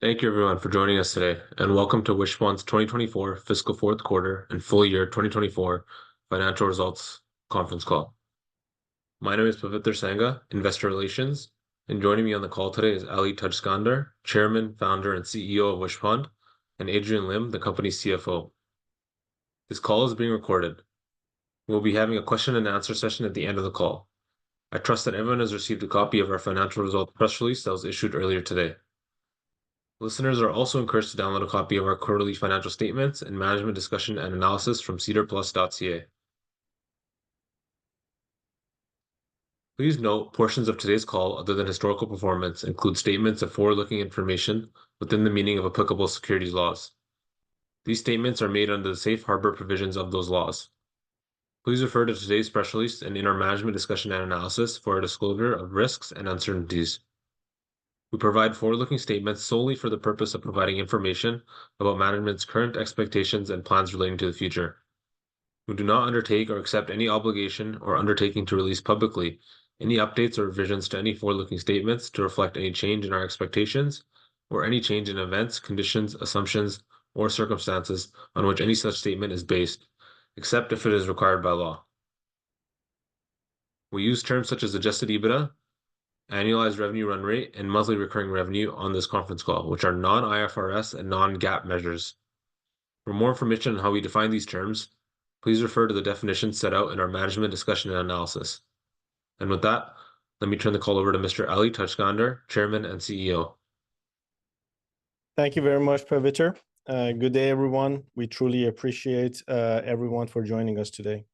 Thank you everyone for joining us today, and welcome to Wishpond's 2024 fiscal fourth quarter and full year 2024 financial results conference call. My name is Paviter Sangha, Investor Relations, and joining me on the call today is Ali Tajskandar, Chairman, Founder, and CEO of Wishpond, and Adrian Lim, the company's CFO. This call is being recorded. We'll be having a question and answer session at the end of the call. I trust that everyone has received a copy of our financial results press release that was issued earlier today. Listeners are also encouraged to download a copy of our quarterly financial statements and management discussion and analysis from cedarplus.ca. Please note, portions of today's call, other than historical performance, include statements of forward-looking information within the meaning of applicable securities laws. These statements are made under the safe harbor provisions of those laws. Please refer to today's press release and in our management discussion and analysis for a disclosure of risks and uncertainties. We provide forward-looking statements solely for the purpose of providing information about management's current expectations and plans relating to the future. We do not undertake or accept any obligation or undertaking to release publicly any updates or revisions to any forward-looking statements to reflect any change in our expectations or any change in events, conditions, assumptions, or circumstances on which any such statement is based, except if it is required by law. We use terms such as adjusted EBITDA, annualized revenue run rate, and monthly recurring revenue on this conference call, which are non-IFRS and non-GAAP measures. For more information on how we define these terms, please refer to the definitions set out in our management discussion and analysis. And with that, let me turn the call over to Mr. Ali Tajskandar, Chairman and CEO. Thank you very much, Paviter. Good day, everyone. We truly appreciate everyone for joining us today.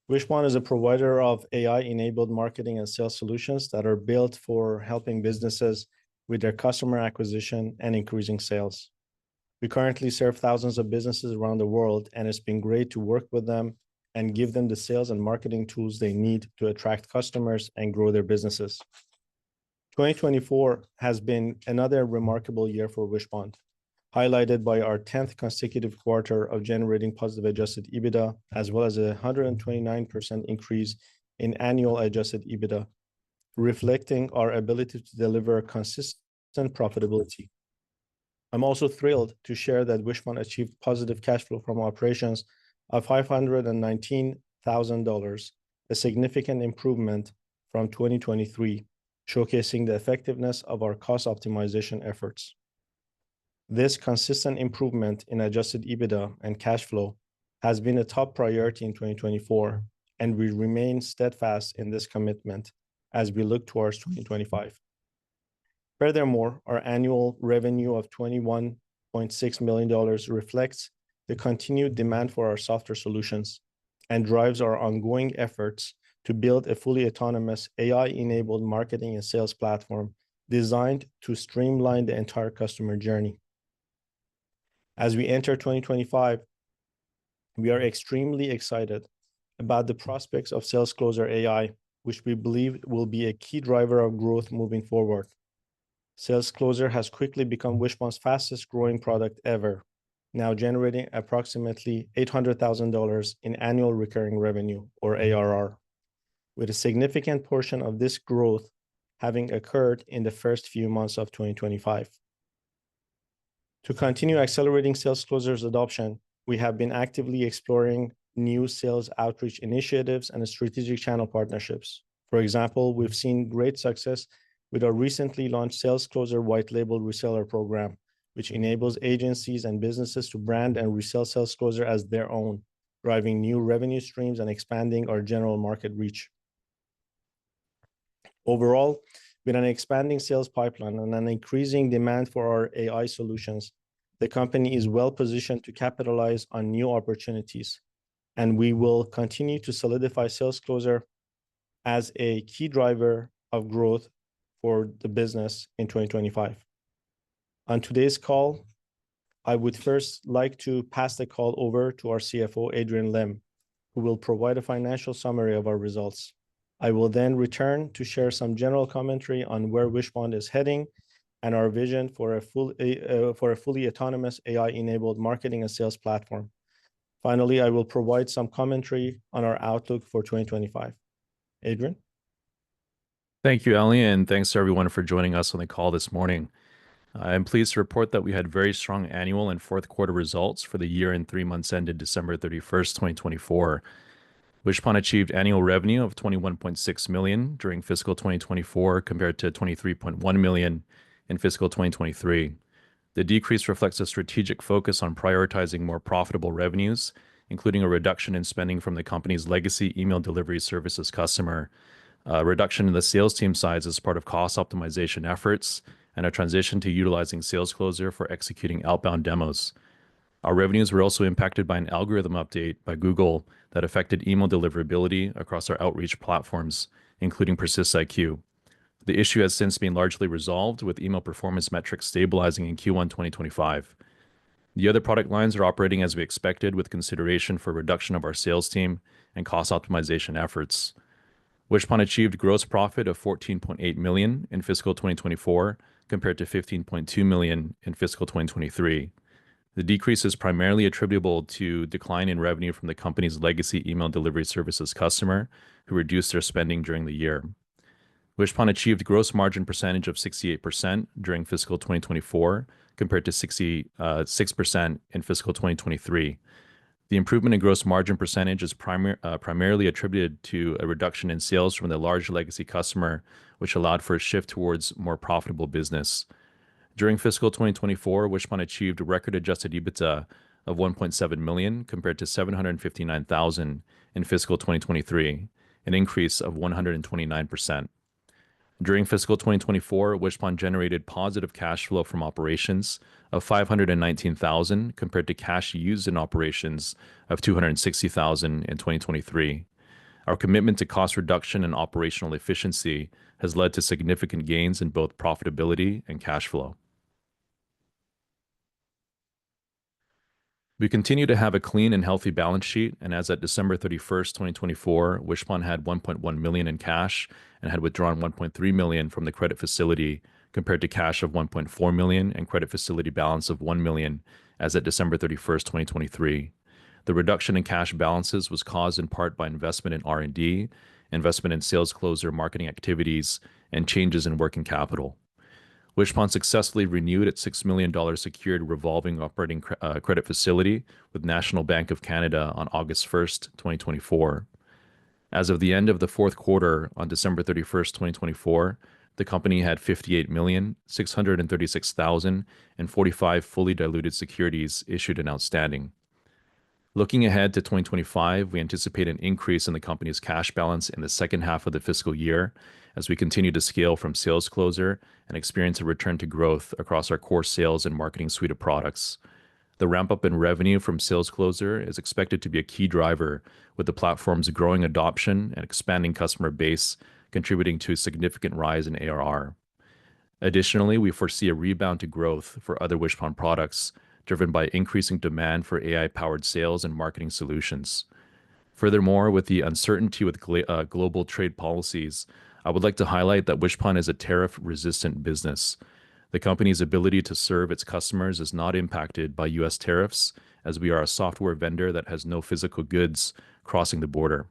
Wishpond is a provider of AI-enabled marketing and sales solutions that are built for helping businesses with their customer acquisition and increasing sales. We currently serve thousands of businesses around the world, and it's been great to work with them and give them the sales and marketing tools they need to attract customers and grow their businesses. 2024 has been another remarkable year for Wishpond, highlighted by our 10th consecutive quarter of generating positive adjusted EBITDA, as well as a 129% increase in annual adjusted EBITDA, reflecting our ability to deliver consistent profitability. I'm also thrilled to share that Wishpond achieved positive cash flow from operations of $519,000, a significant improvement from 2023, showcasing the effectiveness of our cost optimization efforts. This consistent improvement in adjusted EBITDA and cash flow has been a top priority in 2024, and we remain steadfast in this commitment as we look towards 2025. Furthermore, our annual revenue of $21.6 million reflects the continued demand for our software solutions and drives our ongoing efforts to build a fully autonomous AI-enabled marketing and sales platform designed to streamline the entire customer journey. As we enter 2025, we are extremely excited about the prospects of SalesCloser AI, which we believe will be a key driver of growth moving forward. SalesCloser has quickly become Wishpond's fastest growing product ever, now generating approximately $800,000 in annual recurring revenue, or ARR, with a significant portion of this growth having occurred in the first few months of 2025. To continue accelerating SalesCloser's adoption, we have been actively exploring new sales outreach initiatives and strategic channel partnerships. For example, we've seen great success with our recently launched SalesCloser white label reseller program, which enables agencies and businesses to brand and resell SalesCloser as their own, driving new revenue streams and expanding our general market reach. Overall, with an expanding sales pipeline and an increasing demand for our AI solutions, the company is well positioned to capitalize on new opportunities, and we will continue to solidify SalesCloser as a key driver of growth for the business in 2025. On today's call, I would first like to pass the call over to our CFO, Adrian Lim, who will provide a financial summary of our results. I will then return to share some general commentary on where Wishpond is heading and our vision for a fully autonomous AI-enabled marketing and sales platform. Finally, I will provide some commentary on our outlook for 2025. Adrian? Thank you, Ali, and thanks to everyone for joining us on the call this morning. I am pleased to report that we had very strong annual and fourth quarter results for the year and 3 months ended December 31st, 2024. Wishpond achieved annual revenue of $21.6 million during fiscal 2024 compared to $23.1 million in fiscal 2023. The decrease reflects a strategic focus on prioritizing more profitable revenues, including a reduction in spending from the company's legacy email delivery services customer, a reduction in the sales team size as part of cost optimization efforts, and a transition to utilizing SalesCloser for executing outbound demos. Our revenues were also impacted by an algorithm update by Google that affected email deliverability across our outreach platforms, including PersistIQ. The issue has since been largely resolved, with email performance metrics stabilizing in Q1 2025. The other product lines are operating as we expected, with consideration for reduction of our sales team and cost optimization efforts. Wishpond achieved gross profit of $14.8 million in fiscal 2024 compared to $15.2 million in fiscal 2023. The decrease is primarily attributable to decline in revenue from the company's legacy email delivery services customer, who reduced their spending during the year. Wishpond achieved gross margin percentage of 68% during fiscal 2024 compared to 66% in fiscal 2023. The improvement in gross margin percentage is primarily attributed to a reduction in sales from the large legacy customer, which allowed for a shift towards more profitable business. During fiscal 2024, Wishpond achieved a record adjusted EBITDA of $1.7 million compared to $759,000 in fiscal 2023, an increase of 129%. During fiscal 2024, Wishpond generated positive cash flow from operations of $519,000 compared to cash used in operations of $260,000 in 2023. Our commitment to cost reduction and operational efficiency has led to significant gains in both profitability and cash flow. We continue to have a clean and healthy balance sheet, and as at December 31st, 2024, Wishpond had $1.1 million in cash and had withdrawn $1.3 million from the credit facility compared to cash of $1.4 million and credit facility balance of $1 million as at December 31st, 2023. The reduction in cash balances was caused in part by investment in R&D, investment in SalesCloser marketing activities, and changes in working capital. Wishpond successfully renewed its $6 million secured revolving operating credit facility with National Bank of Canada on August 1st, 2024. As of the end of the fourth quarter on December 31st, 2024, the company had 58,636,045 fully diluted securities issued and outstanding. Looking ahead to 2025, we anticipate an increase in the company's cash balance in the second half of the fiscal year as we continue to scale from SalesCloser and experience a return to growth across our core sales and marketing suite of products. The ramp-up in revenue from SalesCloser is expected to be a key driver, with the platform's growing adoption and expanding customer base contributing to a significant rise in ARR. Additionally, we foresee a rebound to growth for other Wishpond products, driven by increasing demand for AI-powered sales and marketing solutions. Furthermore, with the uncertainty with global trade policies, I would like to highlight that Wishpond is a tariff-resistant business. The company's ability to serve its customers is not impacted by U.S. tariffs, as we are a software vendor that has no physical goods crossing the border.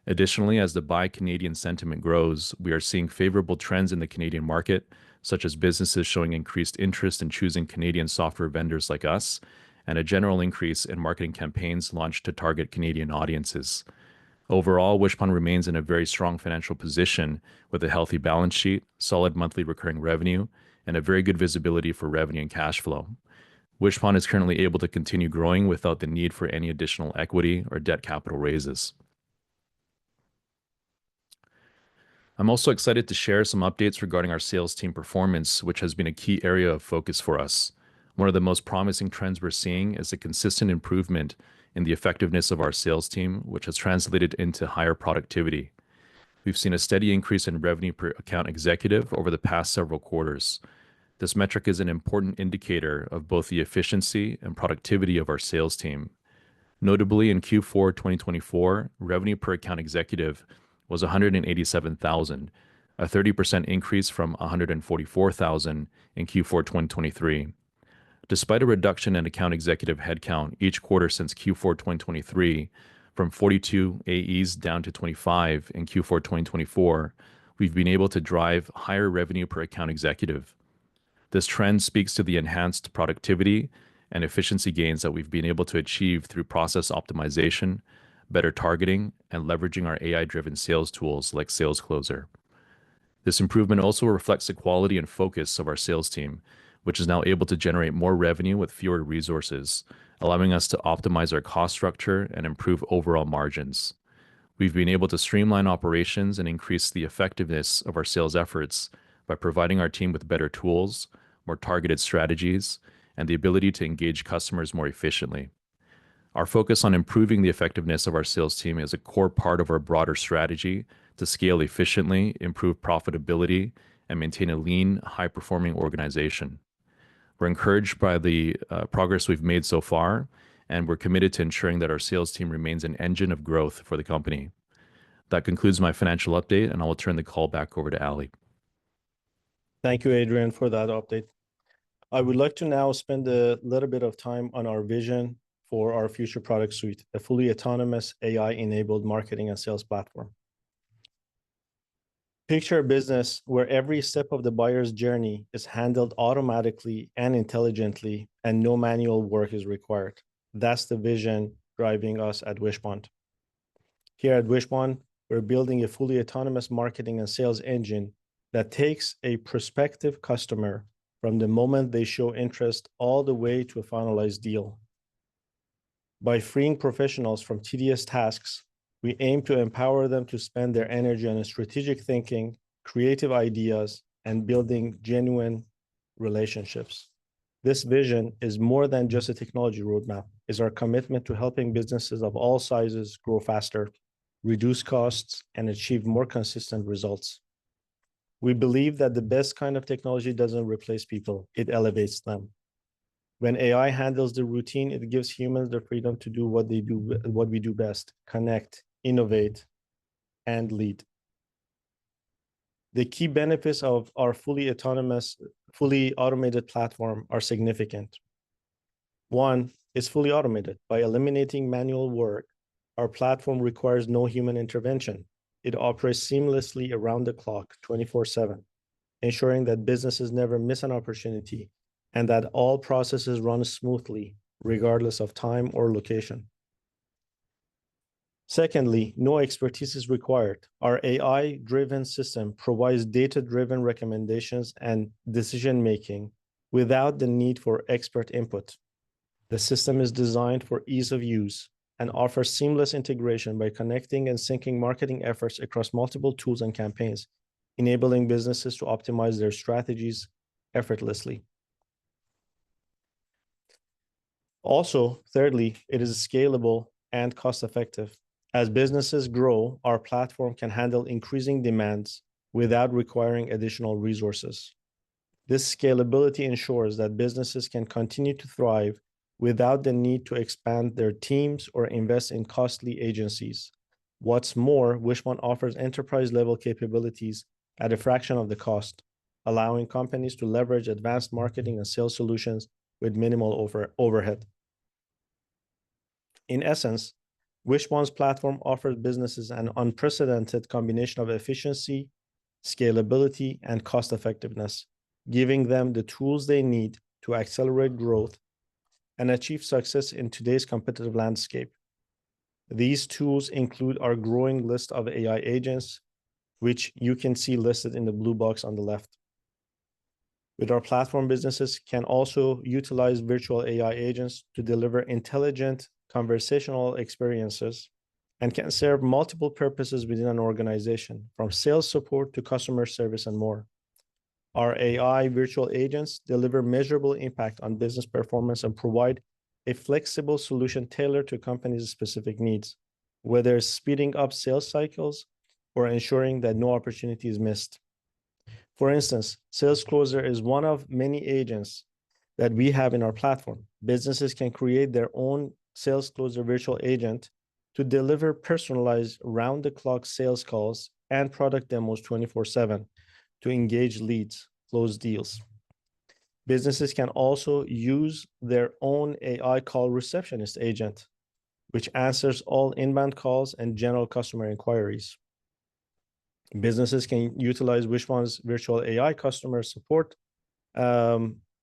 Additionally, as the Buy Canadian sentiment grows, we are seeing favorable trends in the Canadian market, such as businesses showing increased interest in choosing Canadian software vendors like us, and a general increase in marketing campaigns launched to target Canadian audiences. Overall, Wishpond remains in a very strong financial position with a healthy balance sheet, solid monthly recurring revenue, and a very good visibility for revenue and cash flow. Wishpond is currently able to continue growing without the need for any additional equity or debt capital raises. I'm also excited to share some updates regarding our sales team performance, which has been a key area of focus for us. One of the most promising trends we're seeing is a consistent improvement in the effectiveness of our sales team, which has translated into higher productivity. We've seen a steady increase in revenue per account executive over the past several quarters. This metric is an important indicator of both the efficiency and productivity of our sales team. Notably, in Q4 2024, revenue per account executive was $187,000, a 30% increase from $144,000 in Q4 2023. Despite a reduction in account executive headcount each quarter since Q4 2023, from 42 AEs down to 25 in Q4 2024, we've been able to drive higher revenue per account executive. This trend speaks to the enhanced productivity and efficiency gains that we've been able to achieve through process optimization, better targeting, and leveraging our AI-driven sales tools like Sales Closer. This improvement also reflects the quality and focus of our sales team, which is now able to generate more revenue with fewer resources, allowing us to optimize our cost structure and improve overall margins. We've been able to streamline operations and increase the effectiveness of our sales efforts by providing our team with better tools, more targeted strategies, and the ability to engage customers more efficiently. Our focus on improving the effectiveness of our sales team is a core part of our broader strategy to scale efficiently, improve profitability, and maintain a lean, high-performing organization. We're encouraged by the progress we've made so far, and we're committed to ensuring that our sales team remains an engine of growth for the company. That concludes my financial update, and I will turn the call back over to Ali. Thank you, Adrian, for that update. I would like to now spend a little bit of time on our vision for our future product suite, a fully autonomous AI-enabled marketing and sales platform. Picture a business where every step of the buyer's journey is handled automatically and intelligently, and no manual work is required. That's the vision driving us at Wishpond. Here at Wishpond, we're building a fully autonomous marketing and sales engine that takes a prospective customer from the moment they show interest all the way to a finalized deal. By freeing professionals from tedious tasks, we aim to empower them to spend their energy on strategic thinking, creative ideas, and building genuine relationships. This vision is more than just a technology roadmap. It's our commitment to helping businesses of all sizes grow faster, reduce costs, and achieve more consistent results. We believe that the best kind of technology doesn't replace people, it elevates them. When AI handles the routine, it gives humans the freedom to do what we do best: connect, innovate, and lead. The key benefits of our fully automated platform are significant. One, it's fully automated. By eliminating manual work, our platform requires no human intervention. It operates seamlessly around the clock, 24/7, ensuring that businesses never miss an opportunity and that all processes run smoothly, regardless of time or location. Secondly, no expertise is required. Our AI-driven system provides data-driven recommendations and decision-making without the need for expert input. The system is designed for ease of use and offers seamless integration by connecting and syncing marketing efforts across multiple tools and campaigns, enabling businesses to optimize their strategies effortlessly. Also, thirdly, it is scalable and cost-effective. As businesses grow, our platform can handle increasing demands without requiring additional resources. This scalability ensures that businesses can continue to thrive without the need to expand their teams or invest in costly agencies. What's more, Wishpond offers enterprise-level capabilities at a fraction of the cost, allowing companies to leverage advanced marketing and sales solutions with minimal overhead. In essence, Wishpond's platform offers businesses an unprecedented combination of efficiency, scalability, and cost-effectiveness, giving them the tools they need to accelerate growth and achieve success in today's competitive landscape. These tools include our growing list of AI agents, which you can see listed in the blue box on the left. With our platform, businesses can also utilize virtual AI agents to deliver intelligent conversational experiences and can serve multiple purposes within an organization, from sales support to customer service and more. Our AI virtual agents deliver measurable impact on business performance and provide a flexible solution tailored to companies' specific needs, whether it's speeding up sales cycles or ensuring that no opportunity is missed. For instance, Sales Closer is one of many agents that we have in our platform. Businesses can create their own Sales Closer virtual agent to deliver personalized round-the-clock sales calls and product demos 24/7 to engage leads, close deals. Businesses can also use their own AI call receptionist agent, which answers all inbound calls and general customer inquiries. Businesses can utilize Wishpond's virtual AI customer support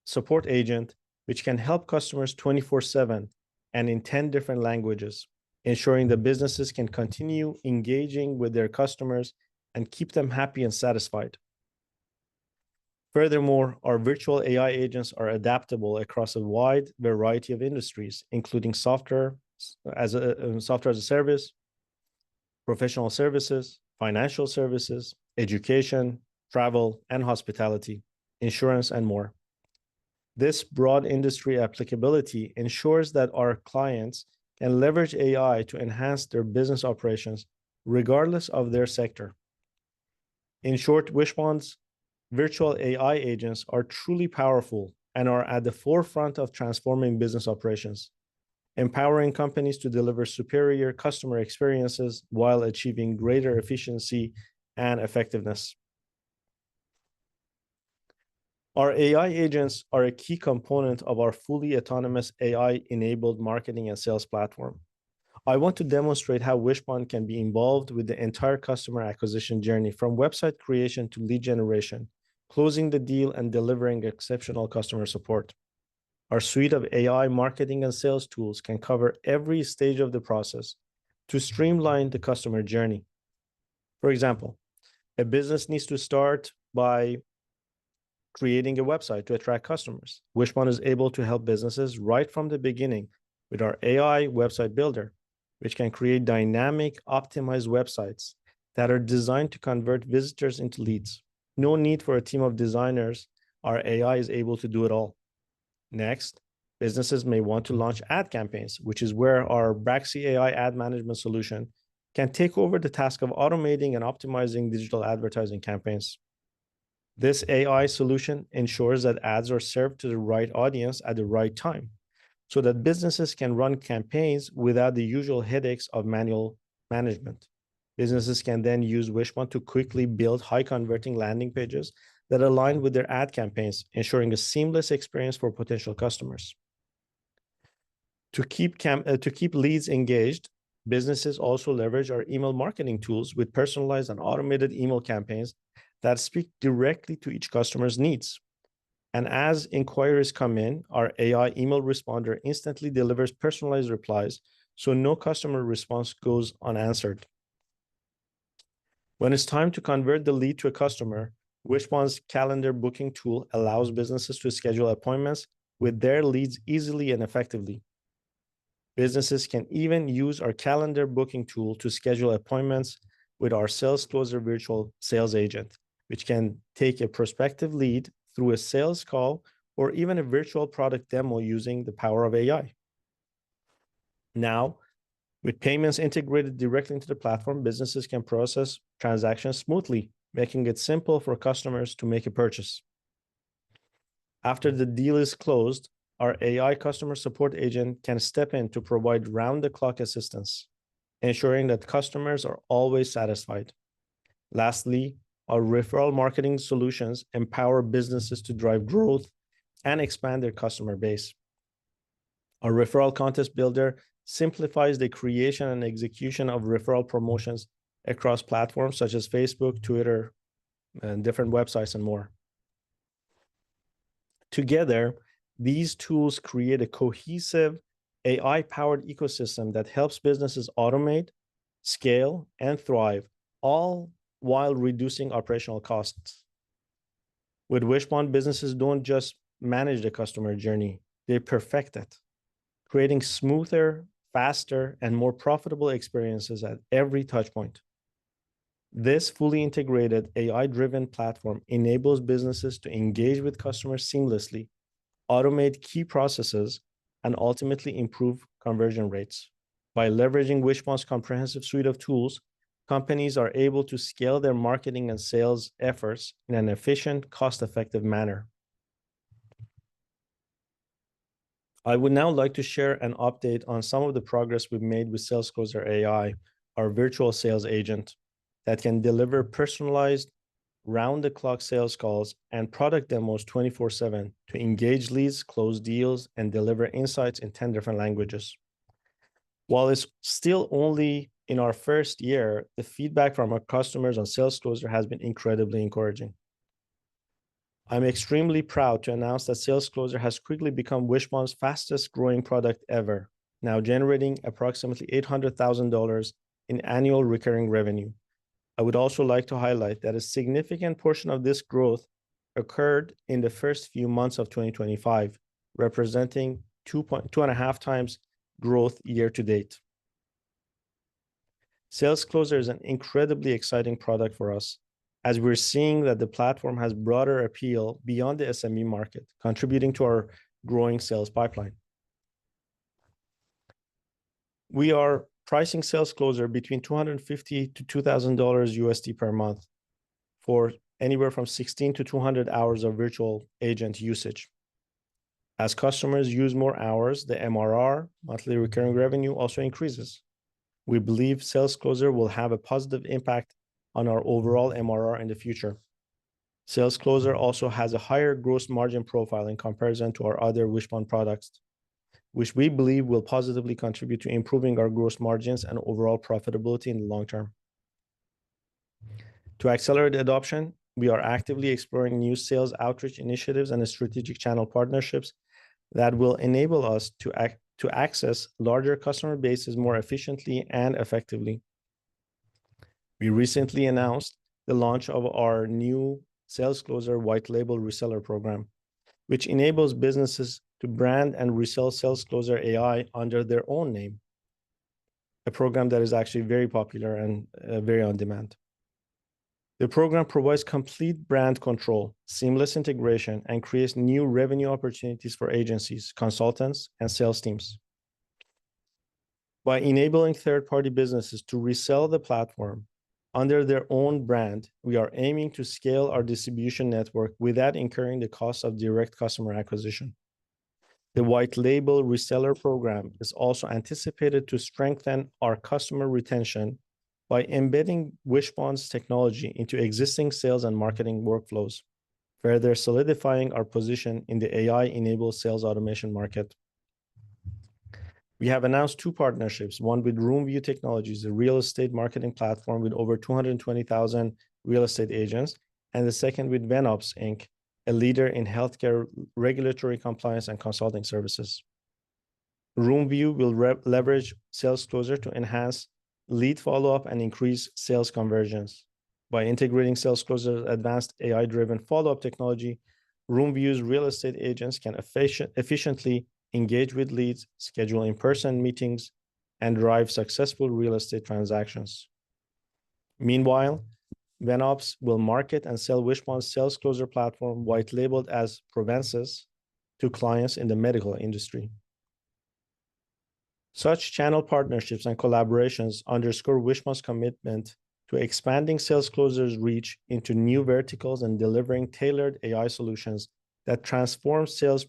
support agent, which can help customers 24/7 and in 10 different languages, ensuring that businesses can continue engaging with their customers and keep them happy and satisfied. Furthermore, our virtual AI agents are adaptable across a wide variety of industries, including software as a service, professional services, financial services, education, travel, and hospitality, insurance, and more. This broad industry applicability ensures that our clients can leverage AI to enhance their business operations regardless of their sector. In short, Wishpond's virtual AI agents are truly powerful and are at the forefront of transforming business operations, empowering companies to deliver superior customer experiences while achieving greater efficiency and effectiveness. Our AI agents are a key component of our fully autonomous AI-enabled marketing and sales platform. I want to demonstrate how Wishpond can be involved with the entire customer acquisition journey, from website creation to lead generation, closing the deal, and delivering exceptional customer support. Our suite of AI marketing and sales tools can cover every stage of the process to streamline the customer journey. For example, a business needs to start by creating a website to attract customers. Wishpond is able to help businesses right from the beginning with our AI website builder, which can create dynamic, optimized websites that are designed to convert visitors into leads. No need for a team of designers. Our AI is able to do it all. Next, businesses may want to launch ad campaigns, which is where our Braxy AI ad management solution can take over the task of automating and optimizing digital advertising campaigns. This AI solution ensures that ads are served to the right audience at the right time, so that businesses can run campaigns without the usual headaches of manual management. Businesses can then use Wishpond to quickly build high-converting landing pages that align with their ad campaigns, ensuring a seamless experience for potential customers. To keep leads engaged, businesses also leverage our email marketing tools with personalized and automated email campaigns that speak directly to each customer's needs. And as inquiries come in, our AI email responder instantly delivers personalized replies, so no customer response goes unanswered. When it's time to convert the lead to a customer, Wishpond's calendar booking tool allows businesses to schedule appointments with their leads easily and effectively. Businesses can even use our calendar booking tool to schedule appointments with our Sales Closer virtual sales agent, which can take a prospective lead through a sales call or even a virtual product demo using the power of AI. Now, with payments integrated directly into the platform, businesses can process transactions smoothly, making it simple for customers to make a purchase. After the deal is closed, our AI customer support agent can step in to provide round-the-clock assistance, ensuring that customers are always satisfied. Lastly, our referral marketing solutions empower businesses to drive growth and expand their customer base. Our referral contest builder simplifies the creation and execution of referral promotions across platforms such as Facebook, Twitter, and different websites and more. Together, these tools create a cohesive AI-powered ecosystem that helps businesses automate, scale, and thrive, all while reducing operational costs. With Wishpond, businesses don't just manage the customer journey, they perfect it, creating smoother, faster, and more profitable experiences at every touchpoint. This fully integrated AI-driven platform enables businesses to engage with customers seamlessly, automate key processes, and ultimately improve conversion rates. By leveraging Wishpond's comprehensive suite of tools, companies are able to scale their marketing and sales efforts in an efficient, cost-effective manner. I would now like to share an update on some of the progress we've made with Sales Closer AI, our virtual sales agent that can deliver personalized, round-the-clock sales calls and product demos 24/7 to engage leads, close deals, and deliver insights in 10 different languages. While it's still only in our first year, the feedback from our customers on Sales Closer has been incredibly encouraging. I'm extremely proud to announce that Sales Closer has quickly become Wishpond's fastest growing product ever, now generating approximately $800,000 in annual recurring revenue. I would also like to highlight that a significant portion of this growth occurred in the first few months of 2025, representing 2.5 times growth year to date. Sales Closer is an incredibly exciting product for us, as we're seeing that the platform has broader appeal beyond the SME market, contributing to our growing sales pipeline. We are pricing Sales Closer between $250 to $2,000 USD per month for anywhere from 16 to 200 hours of virtual agent usage. As customers use more hours, the MRR, monthly recurring revenue, also increases. We believe Sales Closer will have a positive impact on our overall MRR in the future. Sales Closer also has a higher gross margin profile in comparison to our other Wishpond products, which we believe will positively contribute to improving our gross margins and overall profitability in the long term. To accelerate adoption, we are actively exploring new sales outreach initiatives and strategic channel partnerships that will enable us to access larger customer bases more efficiently and effectively. We recently announced the launch of our new Sales Closer white label reseller program, which enables businesses to brand and resell Sales Closer AI under their own name, a program that is actually very popular and very on demand. The program provides complete brand control, seamless integration, and creates new revenue opportunities for agencies, consultants, and sales teams. By enabling third-party businesses to resell the platform under their own brand, we are aiming to scale our distribution network without incurring the cost of direct customer acquisition. The white label reseller program is also anticipated to strengthen our customer retention by embedding Wishpond's technology into existing sales and marketing workflows, further solidifying our position in the AI-enabled sales automation market. We have announced two partnerships, one with RoomView Technologies, a real estate marketing platform with over 220,000 real estate agents, and the second with VenOps Inc., a leader in healthcare regulatory compliance and consulting services. RoomView will leverage Sales Closer to enhance lead follow-up and increase sales conversions. By integrating Sales Closer's advanced AI-driven follow-up technology, RoomView's real estate agents can efficiently engage with leads, schedule in-person meetings, and drive successful real estate transactions. Meanwhile, VenOps will market and sell Wishpond's Sales Closer platform, white-labeled as Provensis, to clients in the medical industry. Such channel partnerships and collaborations underscore Wishpond's commitment to expanding Sales Closer's reach into new verticals and delivering tailored AI solutions that transform sales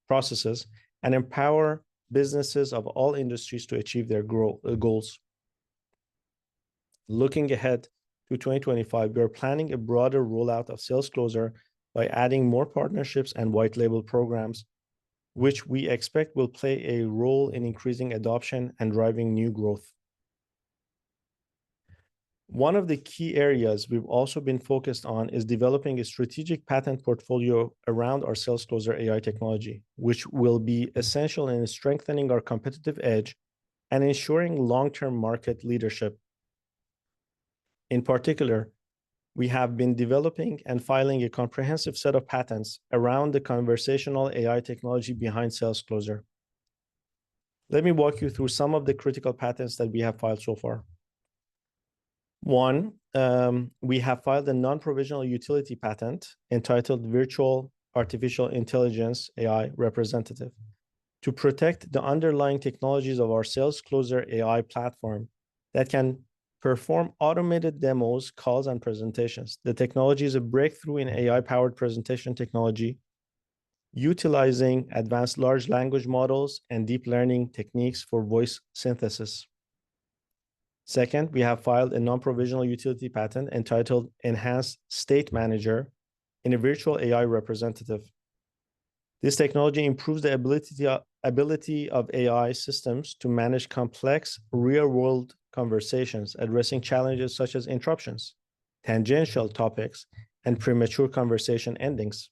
processes and empower businesses of all industries to achieve their goals. Looking ahead to 2025, we are planning a broader rollout of Sales Closer by adding more partnerships and white label programs, which we expect will play a role in increasing adoption and driving new growth. One of the key areas we've also been focused on is developing a strategic patent portfolio around our Sales Closer AI technology, which will be essential in strengthening our competitive edge and ensuring long-term market leadership. In particular, we have been developing and filing a comprehensive set of patents around the conversational AI technology behind Sales Closer. Let me walk you through some of the critical patents that we have filed so far. One, we have filed a non-provisional utility patent entitled Virtual Artificial Intelligence AI Representative to protect the underlying technologies of our Sales Closer AI platform that can perform automated demos, calls, and presentations. The technology is a breakthrough in AI-powered presentation technology, utilizing advanced large language models and deep learning techniques for voice synthesis. Second, we have filed a non-provisional utility patent entitled Enhanced State Manager in a Virtual AI Representative. This technology improves the ability of AI systems to manage complex real-world conversations, addressing challenges such as interruptions, tangential topics, and premature conversation endings.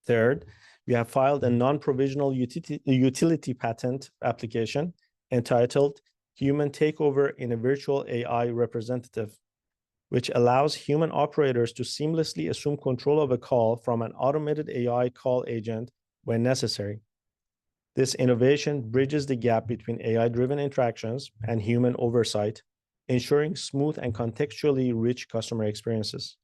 Third, we have filed a non-provisional utility patent application entitled Human Takeover in a Virtual AI Representative, which allows human operators to seamlessly assume control of a call from an automated AI call agent when necessary. This innovation bridges the gap between AI-driven interactions and human oversight, ensuring smooth and contextually rich customer experiences.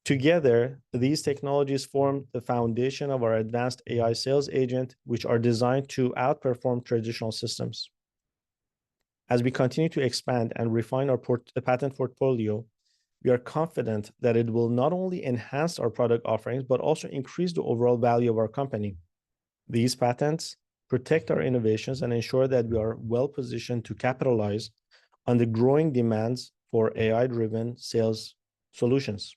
Together, these technologies form the foundation of our advanced AI sales agent, which are designed to outperform traditional systems. As we continue to expand and refine our patent portfolio, we are confident that it will not only enhance our product offerings, but also increase the overall value of our company. These patents protect our innovations and ensure that we are well positioned to capitalize on the growing demands for AI-driven sales solutions.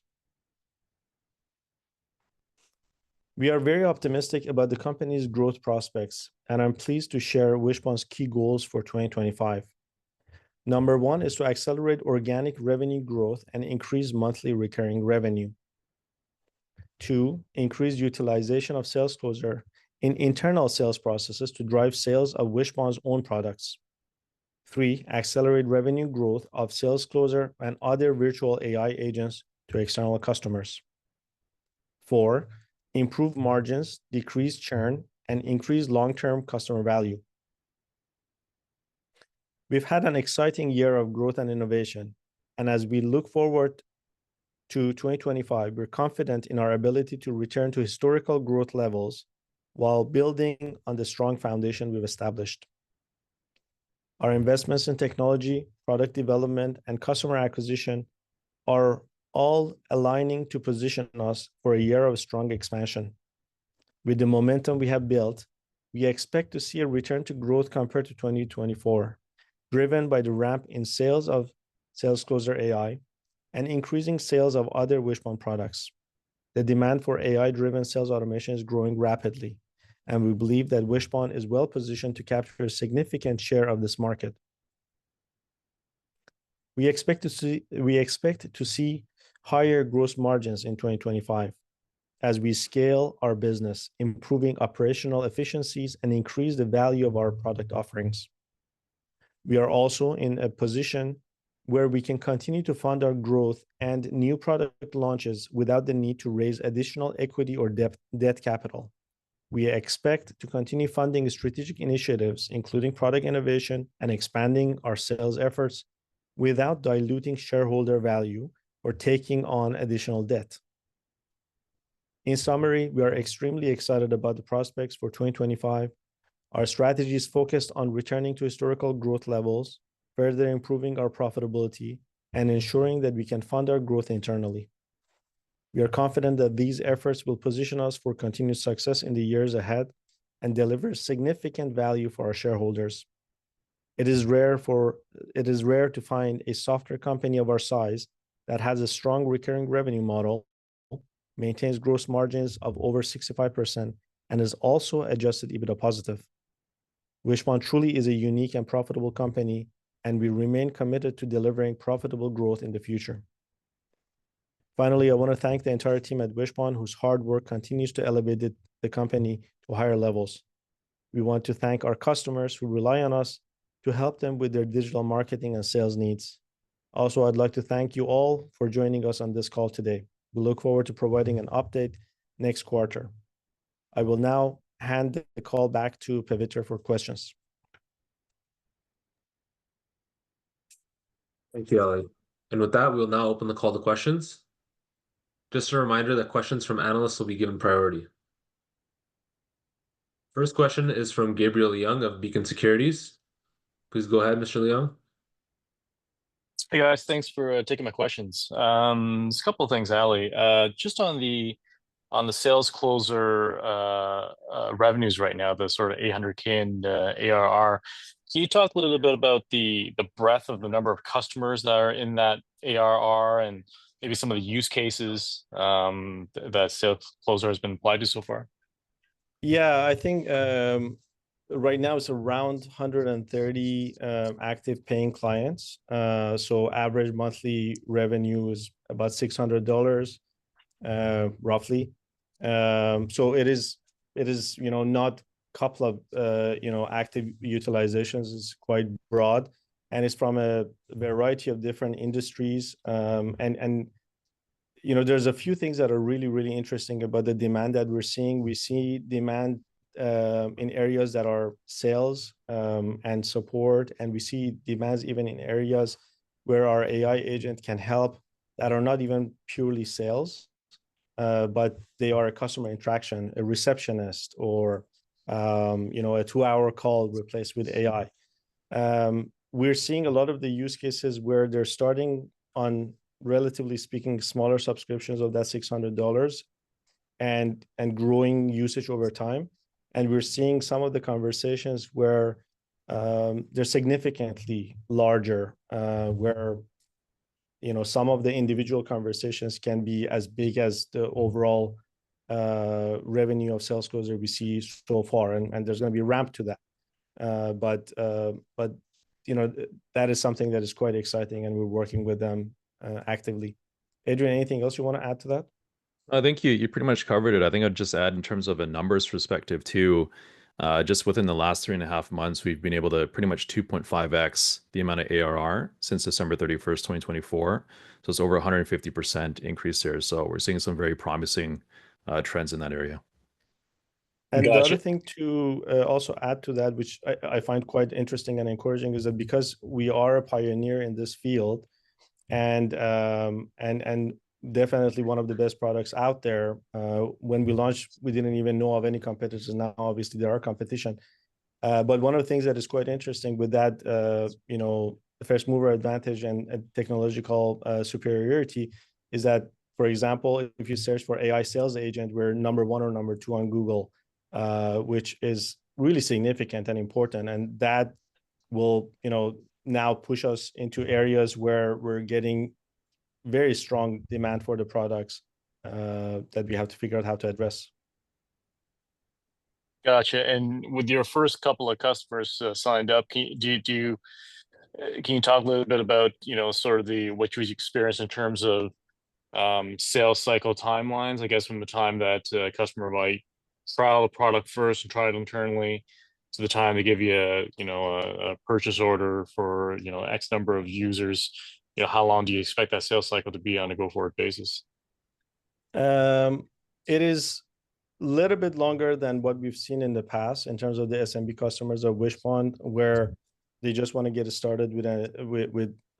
We are very optimistic about the company's growth prospects, and I'm pleased to share Wishpond's key goals for 2025. Number one is to accelerate organic revenue growth and increase monthly recurring revenue. Two, increase utilization of SalesCloser in internal sales processes to drive sales of Wishpond's own products. Three, accelerate revenue growth of SalesCloser and other virtual AI agents to external customers. Four, improve margins, decrease churn, and increase long-term customer value. We've had an exciting year of growth and innovation, and as we look forward to 2025, we're confident in our ability to return to historical growth levels while building on the strong foundation we've established. Our investments in technology, product development, and customer acquisition are all aligning to position us for a year of strong expansion. With the momentum we have built, we expect to see a return to growth compared to 2024, driven by the ramp in sales of SalesCloser AI and increasing sales of other Wishpond products. The demand for AI-driven sales automation is growing rapidly, and we believe that Wishpond is well positioned to capture a significant share of this market. We expect to see higher gross margins in 2025 as we scale our business, improving operational efficiencies and increase the value of our product offerings. We are also in a position where we can continue to fund our growth and new product launches without the need to raise additional equity or debt capital. We expect to continue funding strategic initiatives, including product innovation and expanding our sales efforts without diluting shareholder value or taking on additional debt. In summary, we are extremely excited about the prospects for 2025. Our strategy is focused on returning to historical growth levels, further improving our profitability, and ensuring that we can fund our growth internally. We are confident that these efforts will position us for continued success in the years ahead and deliver significant value for our shareholders. It is rare to find a software company of our size that has a strong recurring revenue model, maintains gross margins of over 65%, and is also adjusted EBITDA positive. Wishpond truly is a unique and profitable company, and we remain committed to delivering profitable growth in the future. Finally, I want to thank the entire team at Wishpond, whose hard work continues to elevate the company to higher levels. We want to thank our customers who rely on us to help them with their digital marketing and sales needs. Also, I'd like to thank you all for joining us on this call today. We look forward to providing an update next quarter. I will now hand the call back to Paviter for questions. Thank you, Ali. And with that, we'll now open the call to questions. Just a reminder that questions from analysts will be given priority. First question is from Gabriel Leung of Beacon Securities. Please go ahead, Mr. Leung. Hey guys, thanks for taking my questions. There's a couple of things, Ali. Just on the SalesCloser revenues right now, the sort of 800K in ARR. Can you talk a little bit about the breadth of the number of customers that are in that ARR and maybe some of the use cases that SalesCloser has been applied to so far? Yeah, I think right now it's around 130 active paying clients. So average monthly revenue is about $600, roughly. So it is, not couple of, active utilizations. It's quite broad, and it's from a variety of different industries. And there's a few things that are really, really interesting about the demand that we're seeing. We see demand in areas that are sales and support, and we see demands even in areas where our AI agent can help that are not even purely sales, but they are a customer interaction, a receptionist, or a 2-hour call replaced with AI. We're seeing a lot of the use cases where they're starting on, relatively speaking, smaller subscriptions of that $600 and growing usage over time. And we're seeing some of the conversations where they're significantly larger, where some of the individual conversations can be as big as the overall revenue of SalesCloser we see so far, and there's going to be a ramp to that. But that is something that is quite exciting, and we're working with them actively. Adrian, anything else you want to add to that? I think you pretty much covered it. I think I'd just add in terms of a numbers perspective too. Just within the last 3.5 months, we've been able to pretty much 2.5x the amount of ARR since December 31st, 2024. So it's over 150% increase there. So we're seeing some very promising trends in that area. And Gotcha. the other thing to also add to that, which I find quite interesting and encouraging, is that because we are a pioneer in this field, and definitely one of the best products out there. When we launched, we didn't even know of any competitors. Now, obviously, there are competition. But one of the things that is quite interesting with that, the first mover advantage and technological superiority is that, for example, if you search for AI sales agent, we're number 1 or number 2 on Google, which is really significant and important. And that will, now push us into areas where we're getting very strong demand for the products that we have to figure out how to address. Gotcha. And with your first couple of customers signed up, can you talk a little bit about sort of what you experienced in terms of sales cycle timelines? I guess from the time that a customer might trial the product first and try it internally to the time they give you a purchase order for X number of users. How long do you expect that sales cycle to be on a go-forward basis? It is a little bit longer than what we've seen in the past in terms of the SMB customers of Wishpond, where they just want to get started with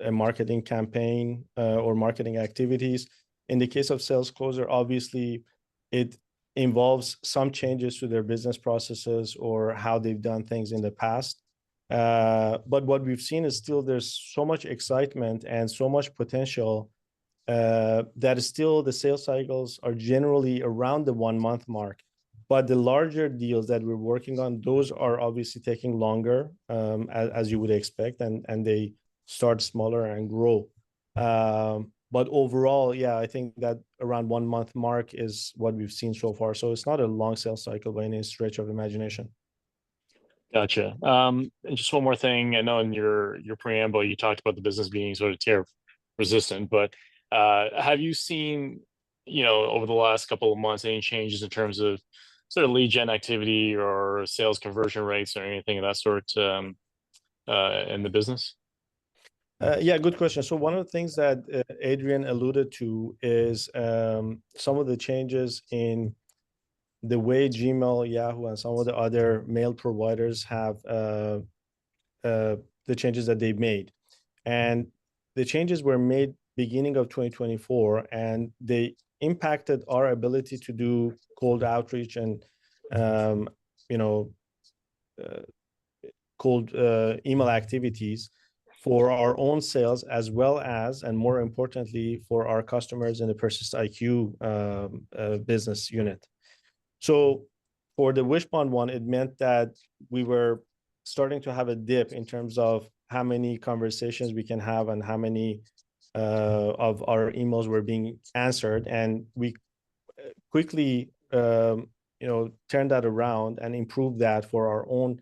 a marketing campaign or marketing activities. In the case of SalesCloser, obviously, it involves some changes to their business processes or how they've done things in the past. But what we've seen is still there's so much excitement and so much potential that is still the sales cycles are generally around the 1-month mark. But the larger deals that we're working on, those are obviously taking longer, as you would expect, and they start smaller and grow. But overall, yeah, I think that around 1-month mark is what we've seen so far. So it's not a long sales cycle by any stretch of imagination. Gotcha. And just one more thing. I know in your preamble, you talked about the business being sort of tariff resistant, but have you seen, over the last couple of months, any changes in terms of sort of lead gen activity or sales conversion rates or anything of that sort in the business? Yeah, good question. So one of the things that Adrian alluded to is some of the changes in the way Gmail, Yahoo, and some of the other mail providers have the changes that they've made. And the changes were made beginning of 2024, and they impacted our ability to do cold outreach and cold email activities for our own sales, as well as, and more importantly, for our customers in the PersistIQ business unit. So for the Wishpond one, it meant that we were starting to have a dip in terms of how many conversations we can have and how many of our emails were being answered. And we quickly, turned that around and improved that for our own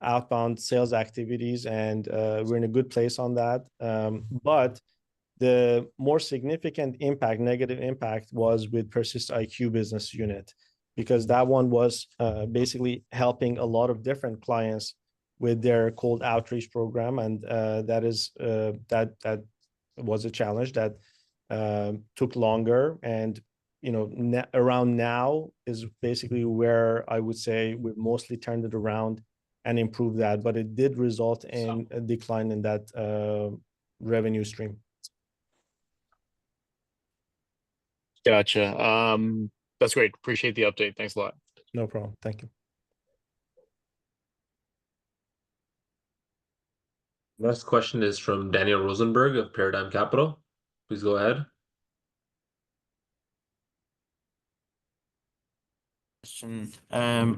outbound sales activities, and we're in a good place on that. But the more significant impact, negative impact, was with Persist IQ business unit, because that one was basically helping a lot of different clients with their cold outreach program, and that was a challenge that took longer. And around now is basically where I would say we've mostly turned it around and improved that, but it did result in a decline in that revenue stream. Gotcha. That's great. Appreciate the update. Thanks a lot. No problem. Thank you. Next question is from Daniel Rosenberg of Paradigm Capital. Please go ahead.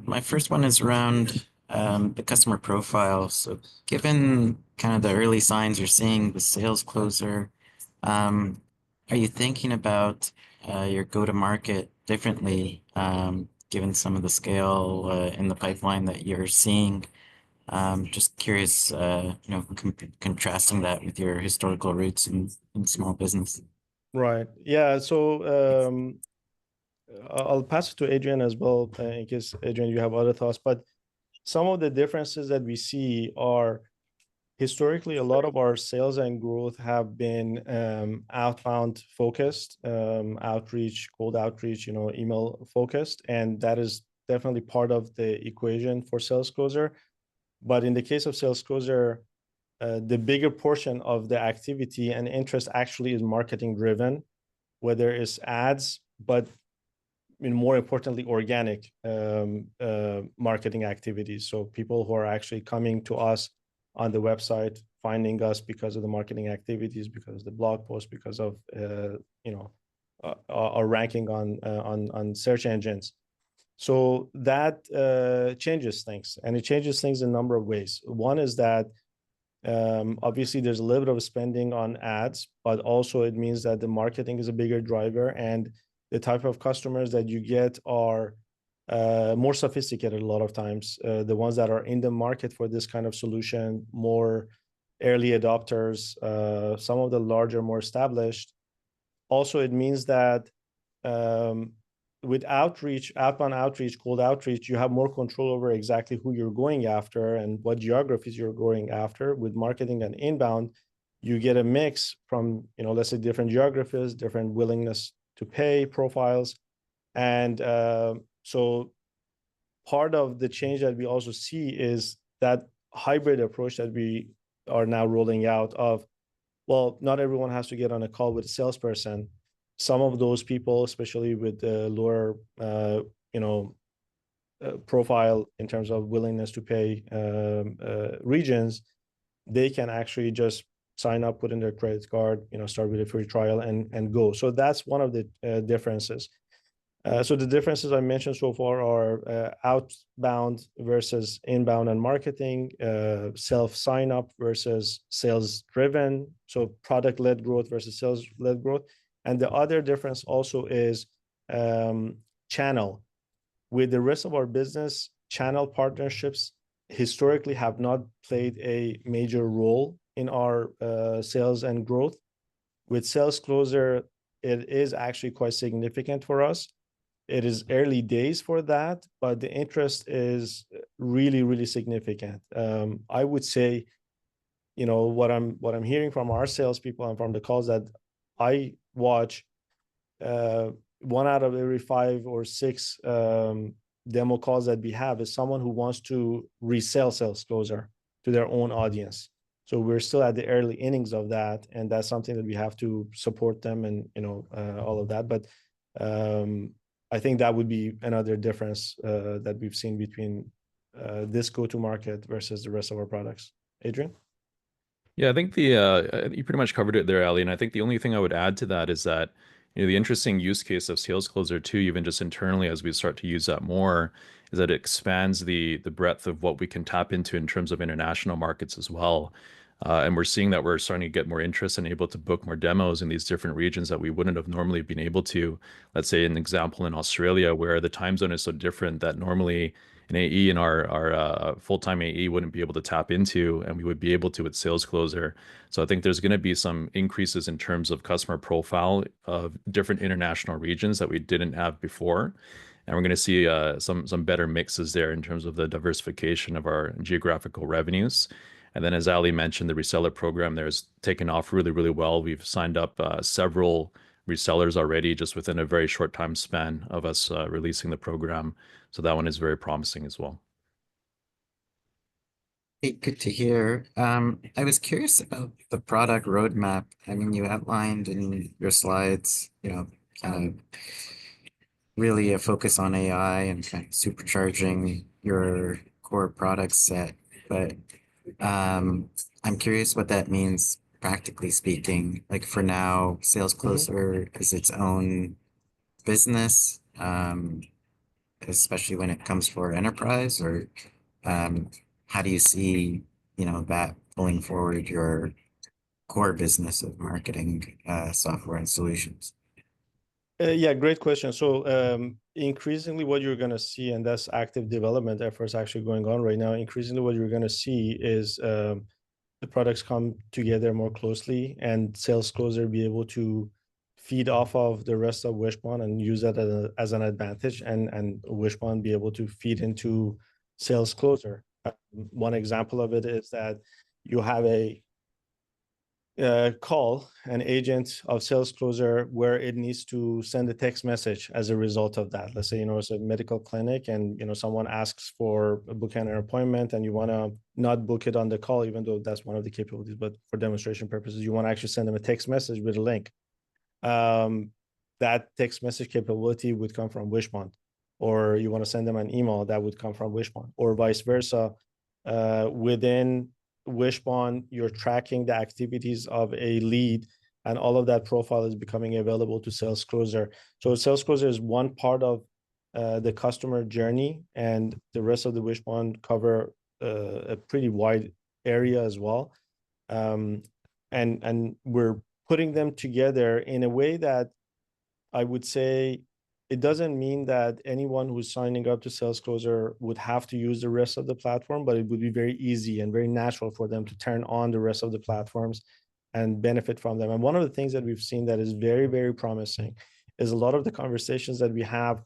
My first one is around the customer profile. So given kind of the early signs you're seeing with Sales Closer, are you thinking about your go-to-market differently, given some of the scale in the pipeline that you're seeing? Just curious, contrasting that with your historical roots in small business. Right. Yeah. So I'll pass it to Adrian as well, in case, Adrian, you have other thoughts. But some of the differences that we see are, historically, a lot of our sales and growth have been outbound focused, outreach, cold outreach, email focused, and that is definitely part of the equation for Sales Closer. But in the case of Sales Closer, the bigger portion of the activity and interest actually is marketing driven, whether it's ads, but more importantly, organic marketing activities. So people who are actually coming to us on the website, finding us because of the marketing activities, because of the blog post, because of our ranking on search engines. So that changes things, and it changes things in a number of ways. One is that obviously there's a little bit of spending on ads, but also it means that the marketing is a bigger driver, and the type of customers that you get are more sophisticated a lot of times. The ones that are in the market for this kind of solution, more early adopters, some of the larger, more established. Also, it means that with outreach, outbound outreach, cold outreach, you have more control over exactly who you're going after and what geographies you're going after. With marketing and inbound, you get a mix from, let's say, different geographies, different willingness to pay profiles. And so part of the change that we also see is that hybrid approach that we are now rolling out of, well, not everyone has to get on a call with a salesperson. Some of those people, especially with the lower, profile in terms of willingness to pay regions, they can actually just sign up, put in their credit card, start with a free trial and go. So that's one of the differences. So the differences I mentioned so far are outbound versus inbound and marketing, self sign up versus sales driven. So product led growth versus sales led growth. And the other difference also is channel. With the rest of our business, channel partnerships historically have not played a major role in our sales and growth. With Sales Closer, it is actually quite significant for us. It is early days for that, but the interest is really, really significant. I would say, what I'm hearing from our salespeople and from the calls that I watch, 1 out of every 5 or 6 demo calls that we have is someone who wants to resell Sales Closer to their own audience. So we're still at the early innings of that, and that's something that we have to support them and all of that. But I think that would be another difference that we've seen between this go-to-market versus the rest of our products. Adrian? Yeah, I think you pretty much covered it there, Ali. And I think the only thing I would add to that is that the interesting use case of Sales Closer too, even just internally as we start to use that more, is that it expands the breadth of what we can tap into in terms of international markets as well. And we're seeing that we're starting to get more interest and able to book more demos in these different regions that we wouldn't have normally been able to. Let's say an example in Australia, where the time zone is so different that normally an AE and our full-time AE wouldn't be able to tap into, and we would be able to with Sales Closer. So I think there's going to be some increases in terms of customer profile of different international regions that we didn't have before. And we're going to see some better mixes there in terms of the diversification of our geographical revenues. And then, as Ali mentioned, the reseller program there's taken off really, really well. We've signed up several resellers already just within a very short time span of us releasing the program. So that one is very promising as well. Hey, good to hear. I was curious about the product roadmap. I mean, you outlined in your slides, kind of really a focus on AI and kind of supercharging your core product set. But I'm curious what that means practically speaking. Like for now, Sales Closer is its own business, especially when it comes for enterprise, or how do you see, that pulling forward your core business of marketing software and solutions? Yeah, great question. So increasingly what you're going to see, and that's active development efforts actually going on right now, increasingly what you're going to see is the products come together more closely and Sales Closer be able to feed off of the rest of Wishpond and use that as an advantage, and Wishpond be able to feed into Sales Closer. One example of it is that you have a call an agent of Sales Closer where it needs to send a text message as a result of that. Let's say, it's a medical clinic and, someone asks for a book an appointment and you want to not book it on the call, even though that's one of the capabilities, but for demonstration purposes, you want to actually send them a text message with a link. That text message capability would come from Wishpond, or you want to send them an email that would come from Wishpond, or vice versa. Within Wishpond, you're tracking the activities of a lead, and all of that profile is becoming available to Sales Closer. So Sales Closer is one part of the customer journey, and the rest of the Wishpond cover a pretty wide area as well. And we're putting them together in a way that I would say it doesn't mean that anyone who's signing up to Sales Closer would have to use the rest of the platform, but it would be very easy and very natural for them to turn on the rest of the platforms and benefit from them. And one of the things that we've seen that is very, very promising is a lot of the conversations that we have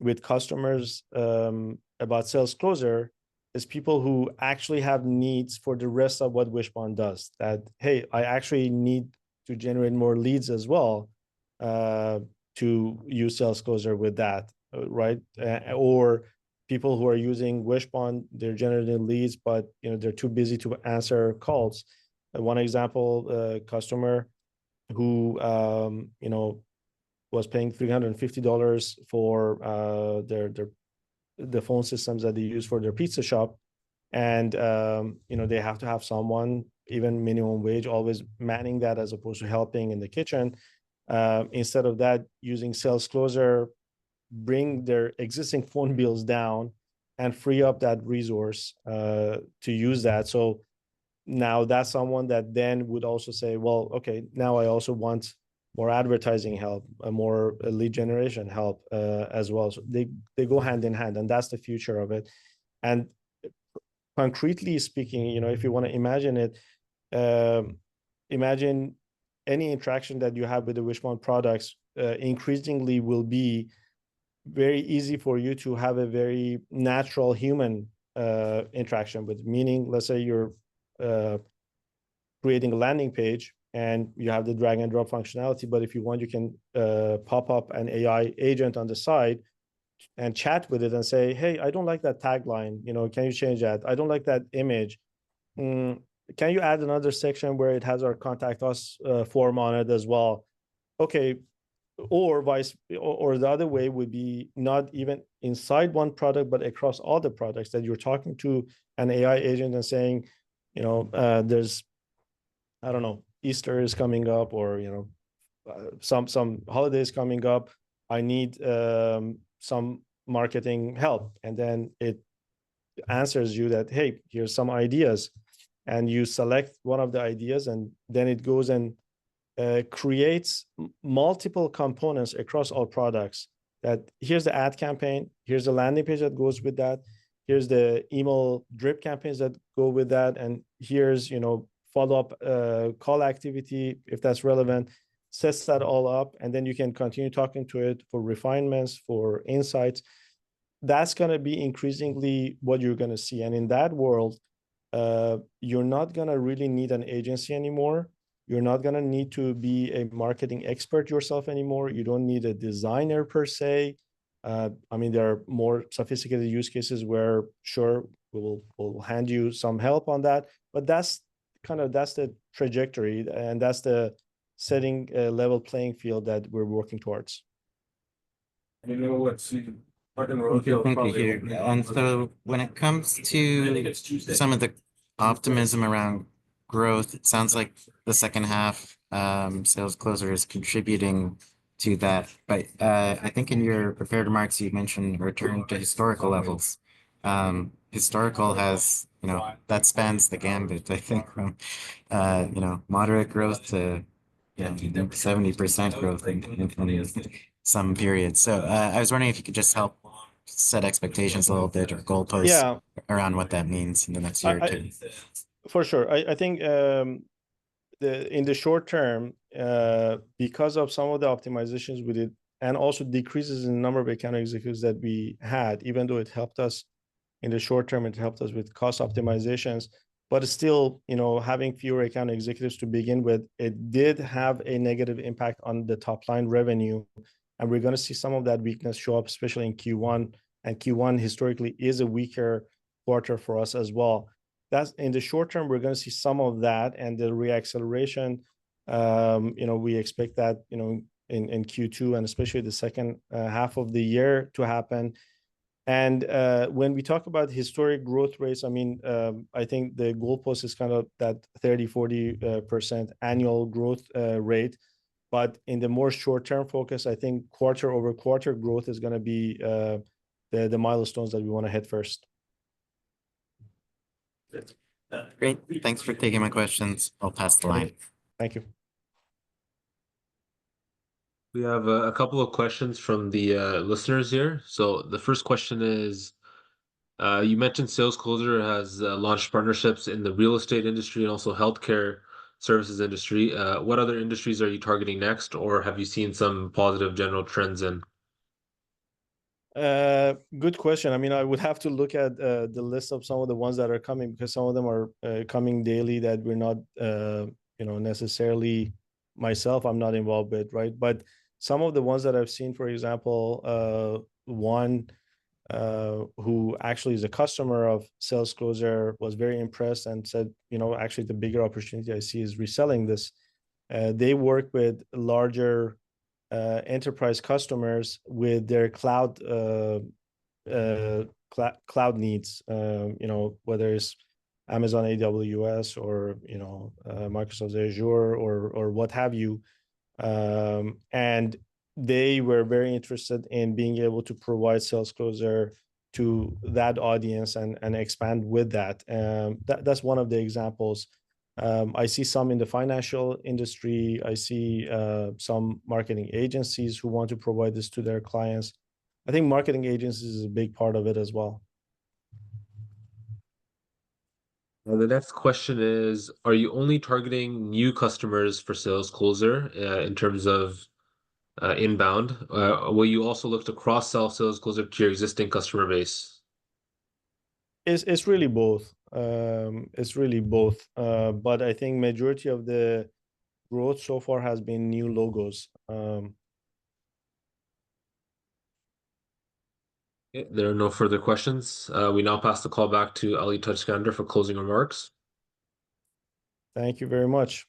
with customers about Sales Closer is people who actually have needs for the rest of what Wishpond does. That, hey, I actually need to generate more leads as well to use Sales Closer with that, right? Or people who are using Wishpond, they're generating leads, but they're too busy to answer calls. One example, a customer who was paying $350 for the phone systems that they use for their pizza shop, and they have to have someone, even minimum wage, always manning that as opposed to helping in the kitchen. Instead of that, using Sales Closer, bring their existing phone bills down and free up that resource to use that. So now that's someone that then would also say, well, okay, now I also want more advertising help, more lead generation help as well. So they go hand in hand, and that's the future of it. And concretely speaking, if you want to imagine it, imagine any interaction that you have with the Wishpond products increasingly will be very easy for you to have a very natural human interaction with. Meaning, let's say you're creating a landing page and you have the drag and drop functionality, but if you want, you can pop up an AI agent on the side and chat with it and say, hey, I don't like that tagline, can you change that? I don't like that image. Can you add another section where it has our contact us form on it as well? Okay. Or the other way would be not even inside one product, but across all the products, that you're talking to an AI agent and saying, there's, I don't know, Easter is coming up, or some holidays coming up. I need some marketing help, and then it answers you that, hey, here's some ideas, and you select one of the ideas, and then it goes and creates multiple components across all products that here's the ad campaign, here's the landing page that goes with that, here's the email drip campaigns that go with that, and here's, you know, follow-up call activity if that's relevant. Sets that all up, and then you can continue talking to it for refinements, for insights. That's going to be increasingly what you're going to see. And in that world, you're not going to really need an agency anymore. You're not going to need to be a marketing expert yourself anymore. You don't need a designer per se. I mean, there are more sophisticated use cases where, sure, we'll hand you some help on that. But that's the trajectory, and that's the setting a level playing field that we're working towards. Thank you here. And so when it comes to some of the optimism around growth, it sounds like the second half sales closer is contributing to that. But I think in your prepared remarks, you mentioned return to historical levels. Historical has, you know, that spans the gambit, I think, from, you know, moderate growth to 70% growth in some periods. So I was wondering if you could just help set expectations a little bit or goalposts around what that means in the next year or two. For sure. I think in the short term, because of some of the optimizations we did, and also decreases in the number of account executives that we had, even though it helped us in the short term, it helped us with cost optimizations, but still, you know, having fewer account executives to begin with, it did have a negative impact on the top line revenue. And we're going to see some of that weakness show up, especially in Q1. And Q1 historically is a weaker quarter for us as well. That's in the short term, we're going to see some of that, and the reacceleration. You know, we expect that, you know, in Q2 and especially the second half of the year to happen. And when we talk about historic growth rates, I mean, I think the goalpost is kind of that 30-40% annual growth rate. But in the more short-term focus, I think quarter-over-quarter growth is going to be the milestones that we want to hit first. Great. Thanks for taking my questions. I'll pass the line. Thank you. We have a couple of questions from the listeners here. So the first question is, you mentioned SalesCloser has launched partnerships in the real estate industry and also healthcare services industry. What other industries are you targeting next, or have you seen some positive general trends in? Good question. I mean, I would have to look at the list of some of the ones that are coming, because some of them are coming daily that we're not, you know, necessarily myself, I'm not involved with, right? But some of the ones that I've seen, for example, one who actually is a customer of SalesCloser was very impressed and said, you know, actually the bigger opportunity I see is reselling this. They work with larger enterprise customers with their cloud needs, you know, whether it's Amazon AWS or, you know, Microsoft Azure or what have you. And they were very interested in being able to provide SalesCloser to that audience and expand with that. That's one of the examples. I see some in the financial industry. I see some marketing agencies who want to provide this to their clients. I think marketing agencies is a big part of it as well. Well, the next question is, are you only targeting new customers for SalesCloser in terms of inbound? Will you also look to cross-sell SalesCloser to your existing customer base? It's really both. It's really both. But I think majority of the growth so far has been new logos. Okay, there are no further questions. We now pass the call back to Ali Tajskander for closing remarks. Thank you very much.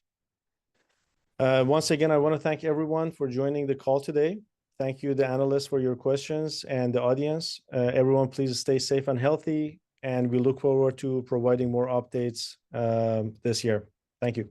Once again, I want to thank everyone for joining the call today. Thank you, the analysts, for your questions, and the audience. Everyone, please stay safe and healthy, and we look forward to providing more updates this year. Thank you.